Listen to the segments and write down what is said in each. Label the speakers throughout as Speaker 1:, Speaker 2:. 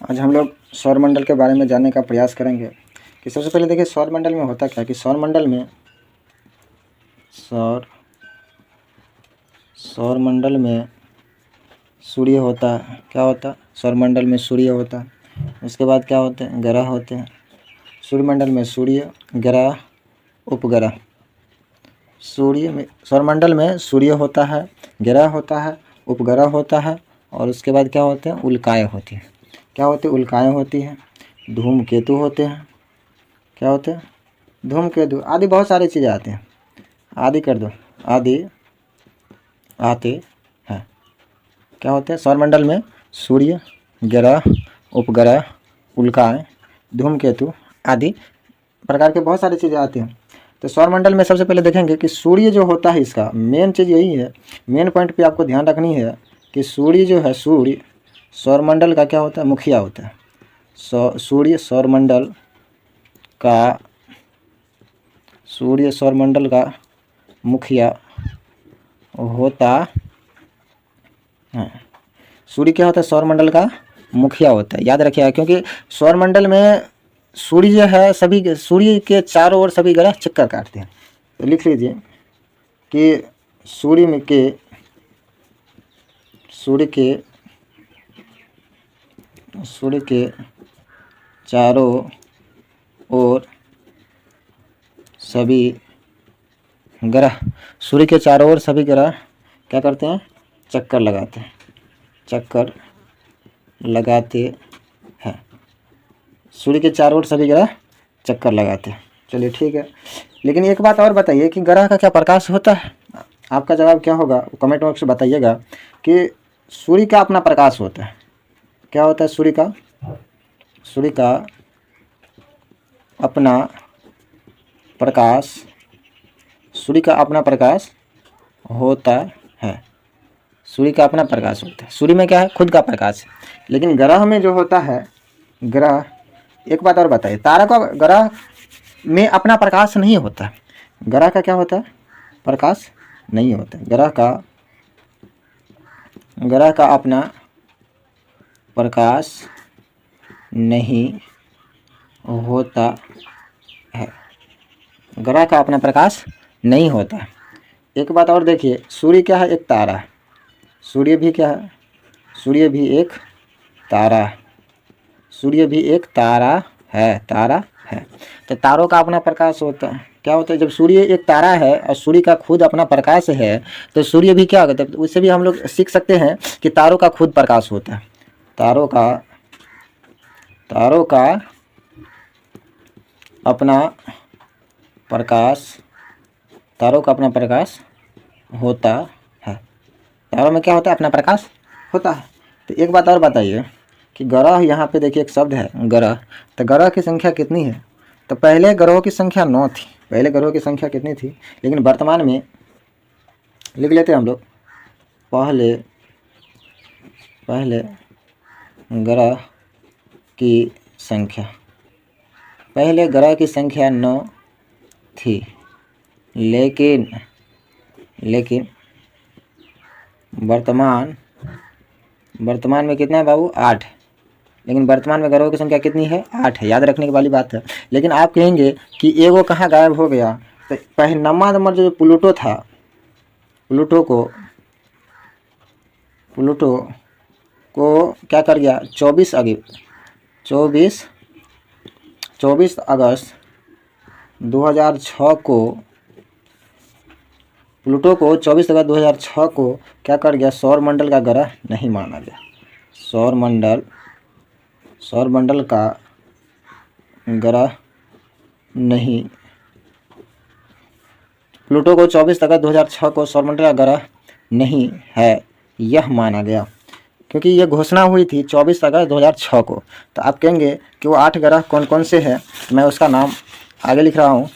Speaker 1: आज हम लोग सौरमंडल के बारे में जानने का प्रयास करेंगे कि सबसे पहले देखिए सौरमंडल में होता क्या कि सौरमंडल में सूर्य होता है। क्या होता है? सौरमंडल में सूर्य होता है। उसके बाद क्या होते हैं? ग्रह होते हैं। सूर्यमंडल में सूर्य, ग्रह, उपग्रह। सौरमंडल में सूर्य होता है, ग्रह होता है, उपग्रह होता है और उसके बाद क्या होते हैं? उल्काएँ होती हैं। क्या होती है? उल्काएँ होती हैं। धूमकेतु होते हैं। क्या होते हैं? धूमकेतु आदि बहुत सारी चीज़ें आती हैं। आदि कर दो, आदि आते हैं। क्या होते हैं? सौरमंडल में सूर्य, ग्रह, उपग्रह, उल्काएँ, धूमकेतु आदि प्रकार के बहुत सारी चीज़ें आती हैं। तो सौरमंडल में सबसे पहले देखेंगे कि सूर्य जो होता है, इसका मेन चीज़ यही है, मेन पॉइंट पे आपको ध्यान रखनी है कि सूर्य जो है, सूर्य सौरमंडल का क्या होता है? मुखिया होता है। सूर्य सौरमंडल का मुखिया होता है। सूर्य क्या होता है? सौरमंडल का मुखिया होता है। याद रखिएगा, क्योंकि सौरमंडल में सूर्य जो है, सभी सूर्य के चारों ओर सभी ग्रह चक्कर काटते हैं। तो लिख लीजिए कि सूर्य के चारों ओर सभी ग्रह, सूर्य के चारों ओर सभी ग्रह क्या करते हैं? चक्कर लगाते हैं। सूर्य के चारों ओर सभी ग्रह चक्कर लगाते हैं। चलिए ठीक है, लेकिन एक बात और बताइए कि ग्रह का क्या प्रकाश होता है? आपका जवाब क्या होगा कमेंट बॉक्स में बताइएगा कि सूर्य का अपना प्रकाश होता है। क्या होता है? सूर्य का अपना प्रकाश, सूर्य का अपना प्रकाश होता है। सूर्य का अपना प्रकाश होता है। सूर्य में क्या है? खुद का प्रकाश है। लेकिन ग्रह में जो होता है, ग्रह, एक बात और बताइए, तारा का ग्रह में अपना प्रकाश नहीं होता है। ग्रह का क्या होता है? प्रकाश नहीं होता है। ग्रह का अपना प्रकाश नहीं होता है। ग्रह का अपना प्रकाश नहीं होता है। एक बात और देखिए, सूर्य क्या है? एक तारा है। सूर्य भी क्या है? सूर्य भी एक तारा है। सूर्य भी एक तारा है। तो तारों का अपना प्रकाश होता है। क्या होता है? जब सूर्य एक तारा है और सूर्य का खुद अपना प्रकाश है, तो सूर्य भी क्या होता है? तो उससे भी हम लोग सीख सकते हैं कि तारों का खुद प्रकाश होता है। तारों का अपना प्रकाश होता है। तारों में क्या होता है? अपना प्रकाश होता है। तो एक बात और बताइए कि ग्रह, यहाँ पे देखिए एक शब्द है ग्रह, तो ग्रह की संख्या कितनी है? तो पहले ग्रहों की संख्या 9 थी। पहले ग्रहों की संख्या कितनी थी? लेकिन वर्तमान में लिख लेते हैं हम लोग, पहले ग्रह की संख्या, पहले ग्रह की संख्या 9 थी, लेकिन वर्तमान में कितना है बाबू? 8। लेकिन वर्तमान में ग्रहों की संख्या कितनी है? 8 है। याद रखने की वाली बात है। लेकिन आप कहेंगे कि एगो कहाँ गायब हो गया? तो पहले नंबर जो प्लूटो था, प्लूटो को क्या कर गया? 24 अगस्त 2006 को, प्लूटो को 24 अगस्त 2006 को क्या कर गया? सौरमंडल का ग्रह नहीं माना गया। सौरमंडल का ग्रह नहीं, प्लूटो को 24 अगस्त 2006 को सौरमंडल का ग्रह नहीं है यह माना गया, क्योंकि ये घोषणा हुई थी 24 अगस्त 2006 को। तो आप कहेंगे कि वो 8 ग्रह कौन कौन से हैं? मैं उसका नाम आगे लिख रहा हूँ,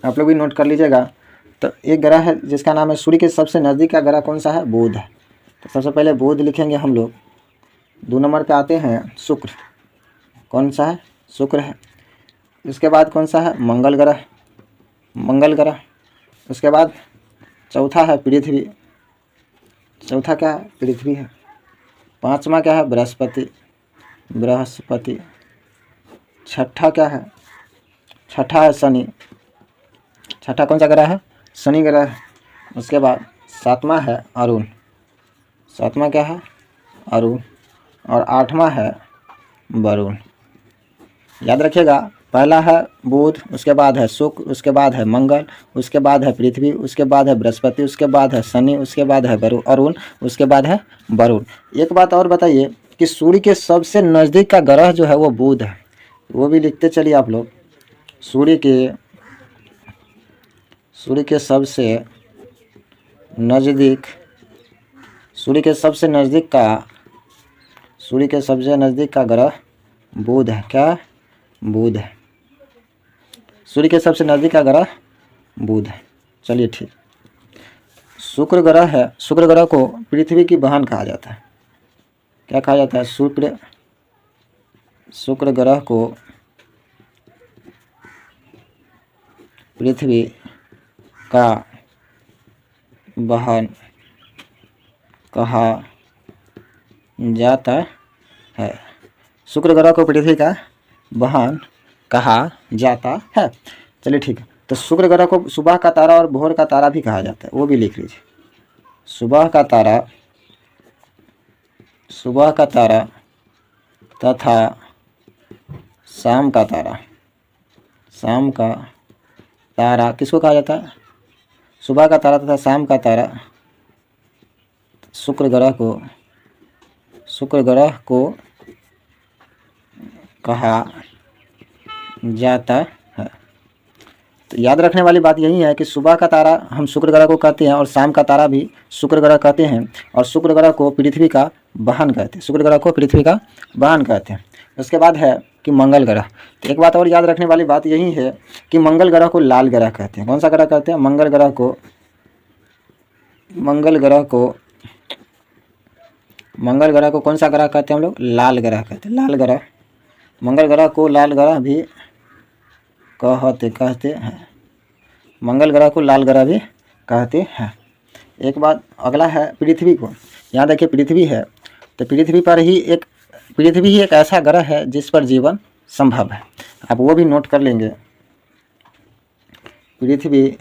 Speaker 1: आप लोग भी नोट कर लीजिएगा। तो एक ग्रह है जिसका नाम है, सूर्य के सबसे नज़दीक का ग्रह कौन सा है? बुध है। तो सबसे पहले बुध लिखेंगे हम लोग। 2 नंबर पे आते हैं शुक्र। कौन सा है? शुक्र है। इसके बाद कौन सा है? मंगल ग्रह। उसके बाद चौथा है पृथ्वी। चौथा क्या है? पृथ्वी है। 5वां क्या है? बृहस्पति। बृहस्पति। छठा क्या है? छठा है शनि। छठा कौन सा ग्रह है? शनि ग्रह है। उसके बाद सातवां है अरुण। सातवां क्या है? अरुण। और आठवां है वरुण। याद रखिएगा, पहला है बुध, उसके बाद है शुक्र, उसके बाद है मंगल, उसके बाद है पृथ्वी, उसके बाद है बृहस्पति, उसके बाद है शनि, उसके बाद है अरुण, उसके बाद है वरुण। एक बात और बताइए कि सूर्य के सबसे नज़दीक का ग्रह जो है वो बुध है। वो भी लिखते चलिए आप लोग। सूर्य के सबसे नज़दीक, सूर्य के सबसे नज़दीक का ग्रह बुध है। क्या? बुध है। सूर्य के सबसे नज़दीक का ग्रह बुध है। चलिए ठीक। शुक्र ग्रह है। शुक्र ग्रह को पृथ्वी की बहन कहा जाता है। क्या कहा जाता है? शुक्र ग्रह को पृथ्वी का बहन कहा जाता है। शुक्र ग्रह को पृथ्वी का बहन कहा जाता है। चलिए ठीक है। तो शुक्र ग्रह को सुबह का तारा और भोर का तारा भी कहा जाता है। वो भी लिख लीजिए। सुबह का तारा तथा शाम का तारा। शाम का तारा किसको कहा जाता है? सुबह का तारा तथा शाम का तारा शुक्र ग्रह को कहा जाता है। तो याद रखने वाली बात यही है कि सुबह का तारा हम शुक्र ग्रह को कहते हैं और शाम का तारा भी शुक्र ग्रह कहते हैं, और शुक्र ग्रह को पृथ्वी का वाहन कहते हैं। शुक्र ग्रह को पृथ्वी का वाहन कहते हैं। उसके बाद है कि मंगल ग्रह। तो एक बात और याद रखने वाली बात यही है कि मंगल ग्रह को लाल ग्रह कहते हैं। कौन सा ग्रह कहते हैं? मंगल ग्रह को कौन सा ग्रह कहते हैं हम लोग? लाल ग्रह कहते हैं। लाल ग्रह। मंगल ग्रह को लाल ग्रह भी कहते हैं। मंगल ग्रह को लाल ग्रह भी कहते हैं। एक बात अगला है पृथ्वी को। यहाँ देखिए पृथ्वी है, तो पृथ्वी ही एक ऐसा ग्रह है जिस पर जीवन संभव है। आप वो भी नोट कर लेंगे। पृथ्वी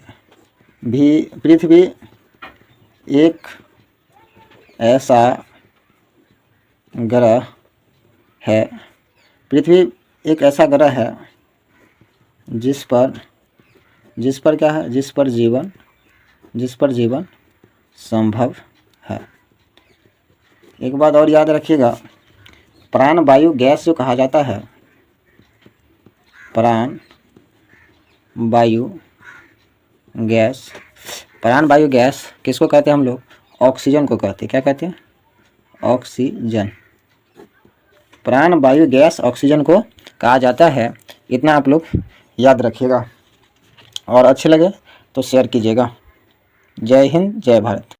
Speaker 1: एक ऐसा ग्रह है। पृथ्वी एक ऐसा ग्रह है जिस पर क्या है? जिस पर जीवन संभव है। एक बात और याद रखिएगा, प्राण वायु गैस जो कहा जाता है, प्राण वायु गैस किसको कहते हैं हम लोग? ऑक्सीजन को कहते हैं। क्या कहते हैं? ऑक्सीजन। प्राण वायु गैस ऑक्सीजन को कहा जाता है। इतना आप लोग याद रखिएगा, और अच्छे लगे तो शेयर कीजिएगा। जय हिंद, जय भारत।